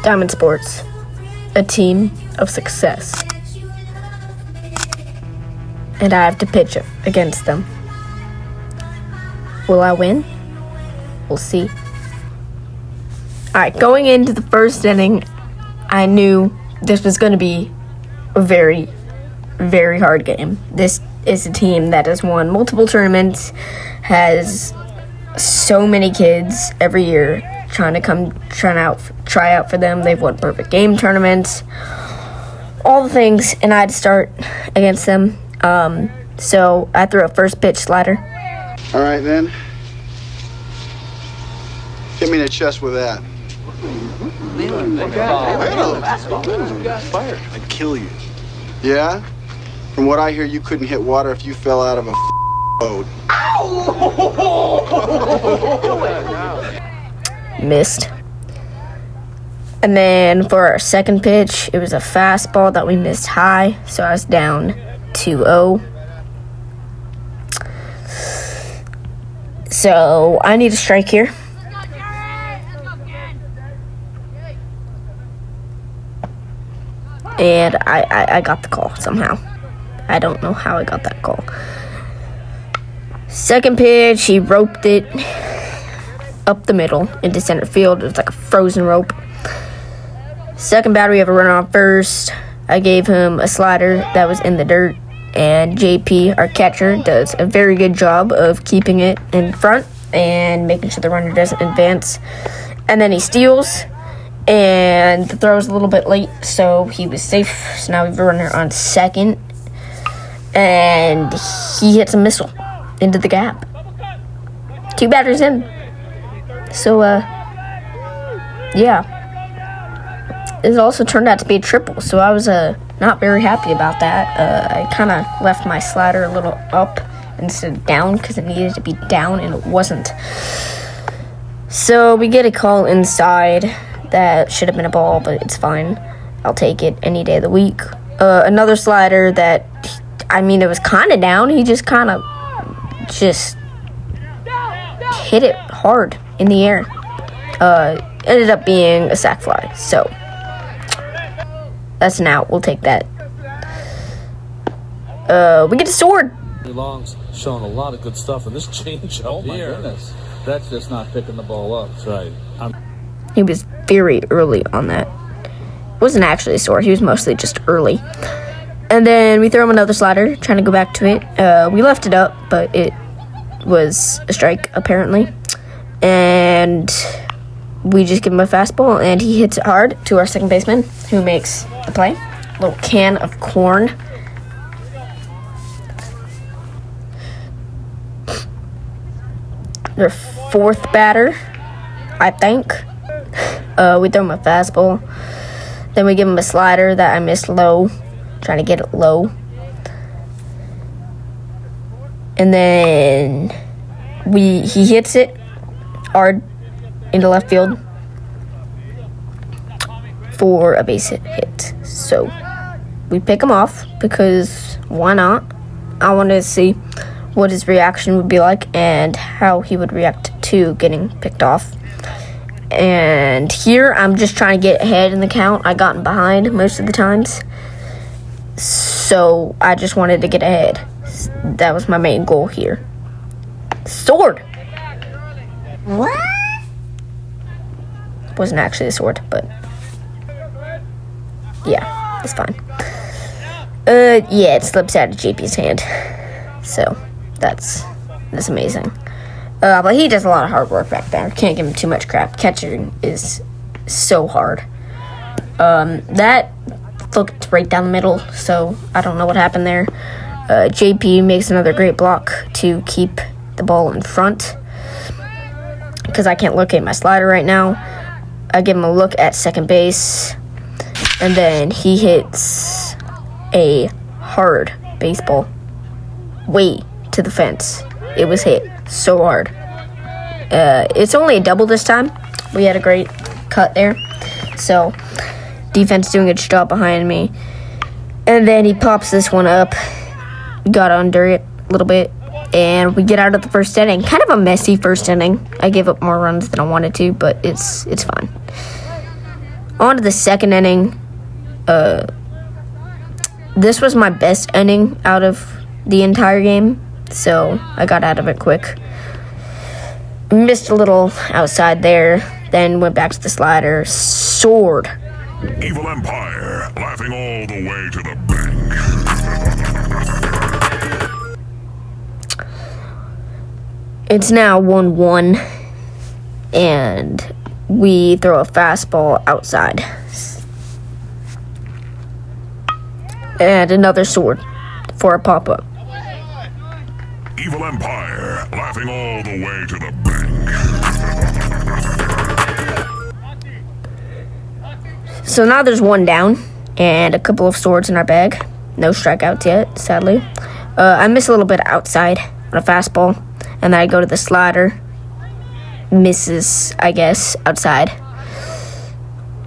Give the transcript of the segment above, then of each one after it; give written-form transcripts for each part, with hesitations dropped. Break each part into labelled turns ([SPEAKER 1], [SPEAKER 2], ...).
[SPEAKER 1] Diamond Sports, a team of success. And I have to pitch against them. Will I win? We'll see. Alright, going into the first inning, I knew this was going to be a very, very hard game. This is a team that has won multiple tournaments, has so many kids every year trying to try out for them. They've won perfect game tournaments, all the things, and I had to start against them. So I threw a first pitch slider.
[SPEAKER 2] All right, then. Hit me in the chest with that. I'd kill you. Yeah? From what I hear, you couldn't hit water if you fell out of a boat.
[SPEAKER 1] Missed. And then for our second pitch, it was a fastball that we missed high, so I was down 2-0. So I need a strike here. And I got the call somehow. I don't know how I got that call. Second pitch, he roped it up the middle into center field. It was like a frozen rope. Second batter, we have a runner on first. I gave him a slider that was in the dirt. And JP, our catcher, does a very good job of keeping it in front and making sure the runner doesn't advance. And then he steals. And the throw was a little bit late, so he was safe. So now we have a runner on second. And he hits a missile into the gap. 2 batters in. So, yeah. It also turned out to be a triple, so I was not very happy about that. I kind of left my slider a little up instead of down because it needed to be down, and it wasn't. So we get a call inside. That should have been a ball, but it's fine. I'll take it any day of the week. Another slider that, it was kind of down. He just kind of hit it hard in the air. Ended up being a sac fly, so that's an out. We'll take that. We get a sword.
[SPEAKER 3] Long's shown a lot of good stuff in this changeup.
[SPEAKER 4] Oh my goodness, that's just not picking the ball up.
[SPEAKER 3] That's right.
[SPEAKER 1] He was very early on that. Wasn't actually a sword. He was mostly just early. And then we throw him another slider, trying to go back to it. We left it up, but it was a strike, apparently. And we just give him a fastball, and he hits it hard to our second baseman, who makes the play. A little can of corn. Their fourth batter, I think. We throw him a fastball. Then we give him a slider that I missed low. Trying to get it low. And then he hits it hard into left field for a base hit. So we pick him off because why not? I wanted to see what his reaction would be like and how he would react to getting picked off. And here I'm just trying to get ahead in the count. I gotten behind most of the times, so I just wanted to get ahead. That was my main goal here. Sword! What? Wasn't actually a sword, but yeah, it's fine. Yeah, it slips out of JP's hand, so that's amazing. But he does a lot of hard work back there. Can't give him too much crap. Catching is so hard. That looked right down the middle, so I don't know what happened there. JP makes another great block to keep the ball in front because I can't locate my slider right now. I give him a look at second base, and then he hits a hard baseball way to the fence. It was hit so hard. It's only a double this time. We had a great cut there. So, defense doing its job behind me. And then he pops this one up. Got under it a little bit. And we get out of the first inning. Kind of a messy first inning. I gave up more runs than I wanted to, but it's fine. On to the second inning. This was my best inning out of the entire game, so I got out of it quick. Missed a little outside there, then went back to the slider, soared.
[SPEAKER 5] Evil Empire, laughing all the way to the bank.
[SPEAKER 1] It's now 1-1, and we throw a fastball outside. And another sword for a pop-up.
[SPEAKER 5] Evil Empire, laughing all the way to the bank.
[SPEAKER 1] So now there's one down, and a couple of swords in our bag. No strikeouts yet, sadly. I miss a little bit outside on a fastball, and then I go to the slider. Misses, I guess, outside.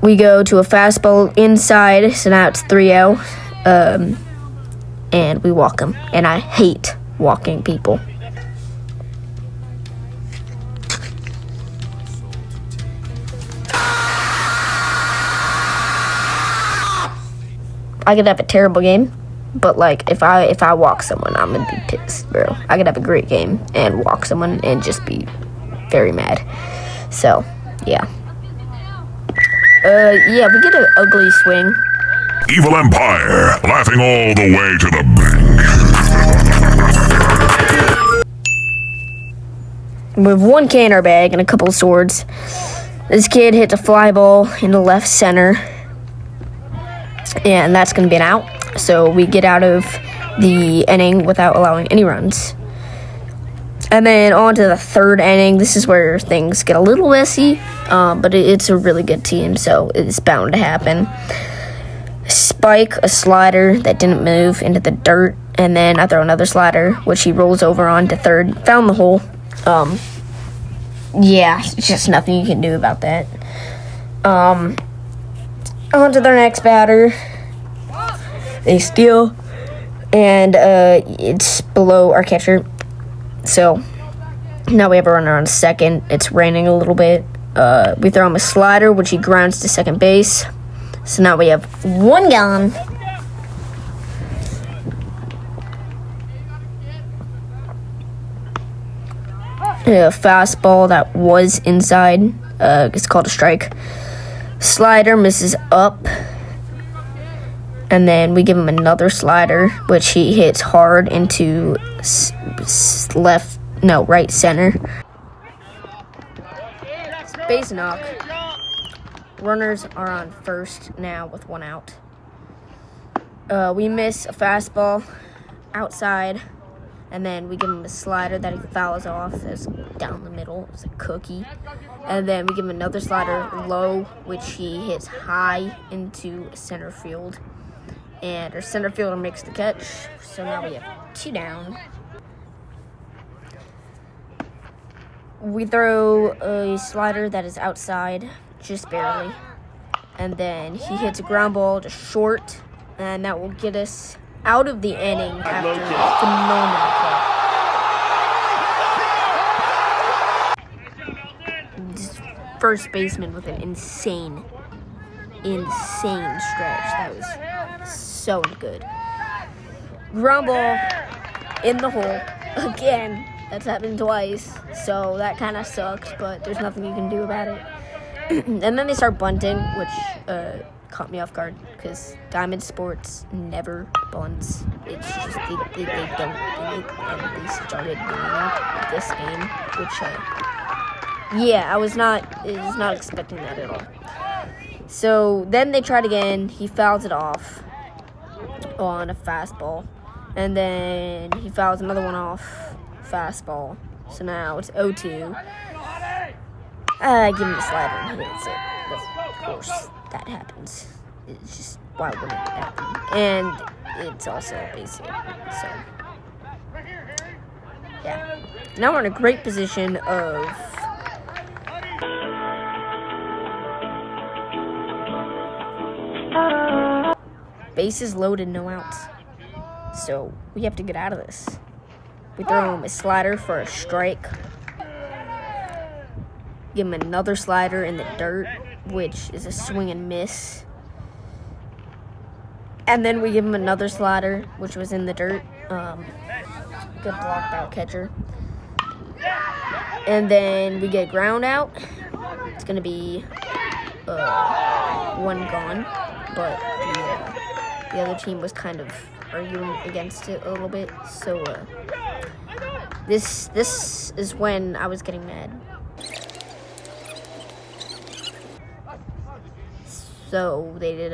[SPEAKER 1] We go to a fastball inside, so now it's 3-0. And we walk him, and I hate walking people. I could have a terrible game, but like if I walk someone, I'm gonna be pissed, bro. I could have a great game and walk someone and just be very mad. So yeah, yeah, we get an ugly swing.
[SPEAKER 5] Evil Empire, laughing all the way to the bank.
[SPEAKER 1] We have 1K in our bag and a couple of swords. This kid hits a fly ball in the left center, and that's going to be an out. So we get out of the inning without allowing any runs. And then on to the third inning. This is where things get a little messy, but it's a really good team, so it's bound to happen. Spike a slider that didn't move into the dirt, and then I throw another slider, which he rolls over onto third. Found the hole. Yeah, it's just nothing you can do about that. On to their next batter. They steal, and it's below our catcher. So now we have a runner on second. It's raining a little bit. We throw him a slider, which he grounds to second base. So now we have one gone. A fastball that was inside. It's called a strike. Slider misses up. And then we give him another slider, which he hits hard into right center. Base knock. Runners are on first now with one out. We miss a fastball outside, and then we give him a slider that he fouls off. It's down the middle. It's a cookie. And then we give him another slider low, which he hits high into center field. And our center fielder makes the catch. So now we have 2 down. We throw a slider that is outside, just barely. And then he hits a ground ball to short, and that will get us out of the inning after a phenomenal play. First baseman with an insane stretch. That was so good. Ground ball in the hole again. That's happened twice, so that kind of sucks, but there's nothing you can do about it. And then they start bunting, which caught me off guard, because Diamond Sports never bunts. It's just, they don't do it, and they started doing it this game, which, yeah, I was not expecting that at all. So then they tried again. He fouls it off on a fastball, and then he fouls another one off fastball. So now it's 0-2. I give him a slider and he hits it. Of course, that happens. It's just, why wouldn't it happen? And it's also basic. So, yeah. Now we're in a great position of bases loaded, no outs. So we have to get out of this. We throw him a slider for a strike. Give him another slider in the dirt, which is a swing and miss. And then we give him another slider, which was in the dirt. Good block by our catcher. And then we get ground out. It's going to be one gone. But the other team was kind of arguing against it a little bit. So this is when I was getting mad. So they did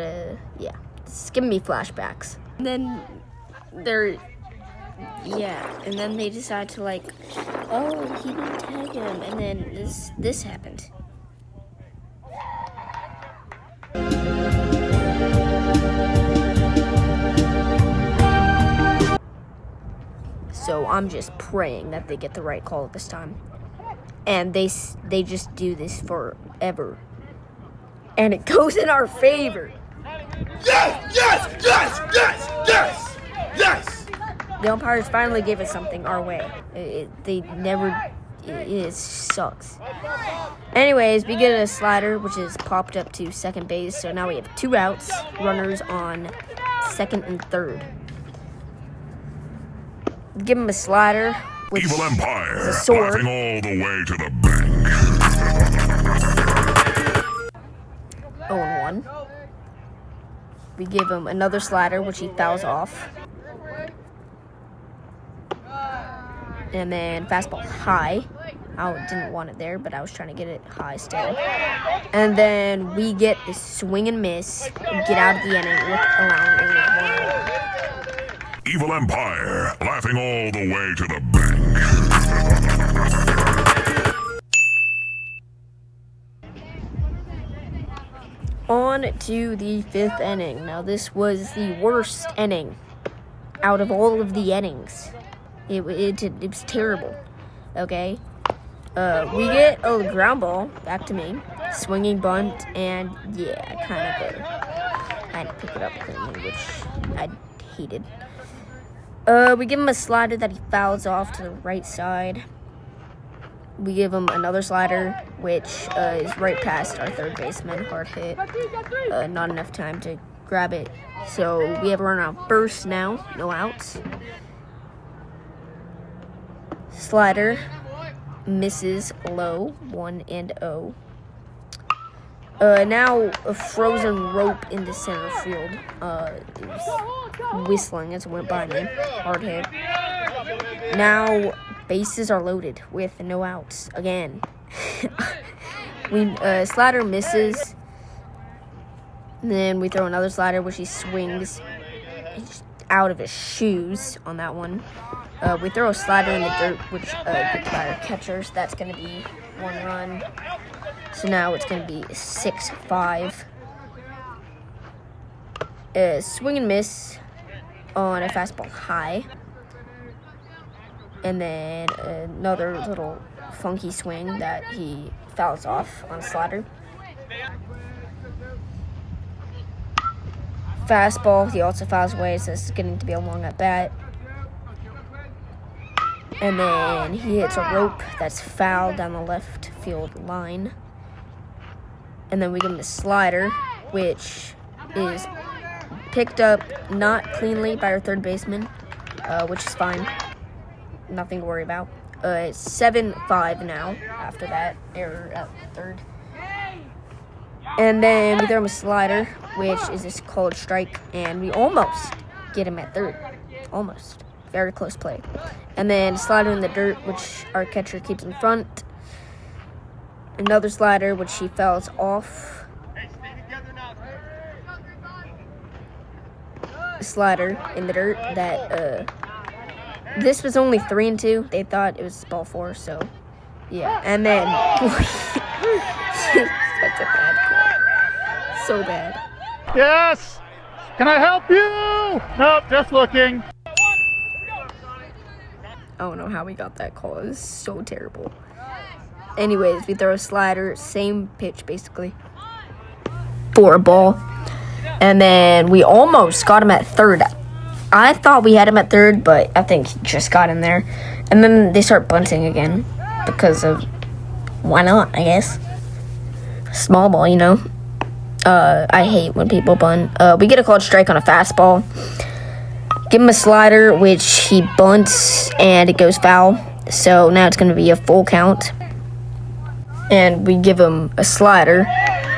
[SPEAKER 1] it's giving me flashbacks. And then and then they decide to like, oh, he didn't tag him, and then this happened. So I'm just praying that they get the right call this time, and they just do this forever, and it goes in our favor.
[SPEAKER 5] Yes! Yes! Yes! Yes! Yes! Yes!
[SPEAKER 1] The umpires finally gave us something our way. It sucks. Anyways, we get a slider, which is popped up to second base. So now we have 2 outs, runners on second and third. Give him a slider, which
[SPEAKER 5] Evil Empire,
[SPEAKER 1] is a sword.
[SPEAKER 5] laughing all the way to the bank.
[SPEAKER 1] 0-1. We give him another slider, which he fouls off. And then fastball high. I didn't want it there, but I was trying to get it high still. And then we get the swing and miss. We get out of the inning with allowing only 1 run.
[SPEAKER 5] Evil Empire, laughing all the way to the bank.
[SPEAKER 1] On to the 5th inning. Now this was the worst inning out of all of the innings. It was terrible. Okay. We get a ground ball back to me, swinging bunt, and I had to pick it up cleanly, which I hated. We give him a slider that he fouls off to the right side. We give him another slider, which is right past our third baseman, hard hit. Not enough time to grab it. So we have a runner on first now, no outs. Slider misses low, 1-0. Now a frozen rope in the center field. It was whistling as it went by me. Hard hit. Now bases are loaded with no outs again. Slider misses. Then we throw another slider, which he swings out of his shoes on that one. We throw a slider in the dirt, which gets by our catchers. That's going to be 1 run. So now it's going to be 6-5. Swing and miss on a fastball high. And then another little funky swing that he fouls off on a slider. Fastball, he also fouls away, so it's getting to be a long at bat. And then he hits a rope that's fouled down the left field line. And then we give him a slider, which is picked up not cleanly by our third baseman, which is fine. Nothing to worry about. It's 7-5 now after that error at third. And then we throw him a slider, which is a called strike, and we almost get him at third. Almost. Very close play. And then slider in the dirt, which our catcher keeps in front. Another slider, which he fouls off. Slider in the dirt that this was only 3-2. They thought it was ball 4, so yeah. And then such a bad call. So bad.
[SPEAKER 6] Yes! Can I help you? Nope, just looking.
[SPEAKER 1] I don't know how we got that call. It was so terrible. Anyways, we throw a slider, same pitch basically, for a ball. And then we almost got him at third. I thought we had him at third, but I think he just got in there. And then they start bunting again because of why not, I guess. small ball, you know. I hate when people bunt. We get a called strike on a fastball. Give him a slider, which he bunts, and it goes foul. So now it's going to be a full count. And we give him a slider,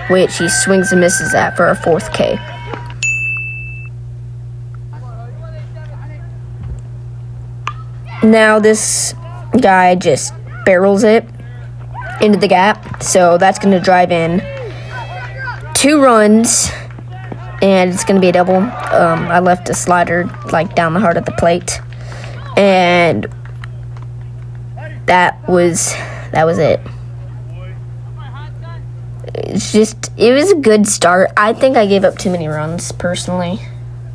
[SPEAKER 1] which he swings and misses at for our 4th K. Now this guy just barrels it into the gap. So that's going to drive in 2 runs. And it's going to be a double. I left a slider like down the heart of the plate. And that was it. It was a good start. I think I gave up too many runs, personally.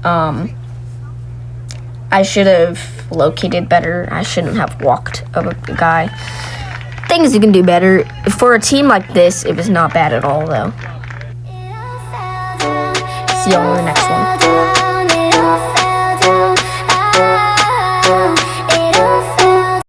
[SPEAKER 1] I should have located better. I shouldn't have walked a guy. Things you can do better. For a team like this, it was not bad at all, though. See y'all in the next one.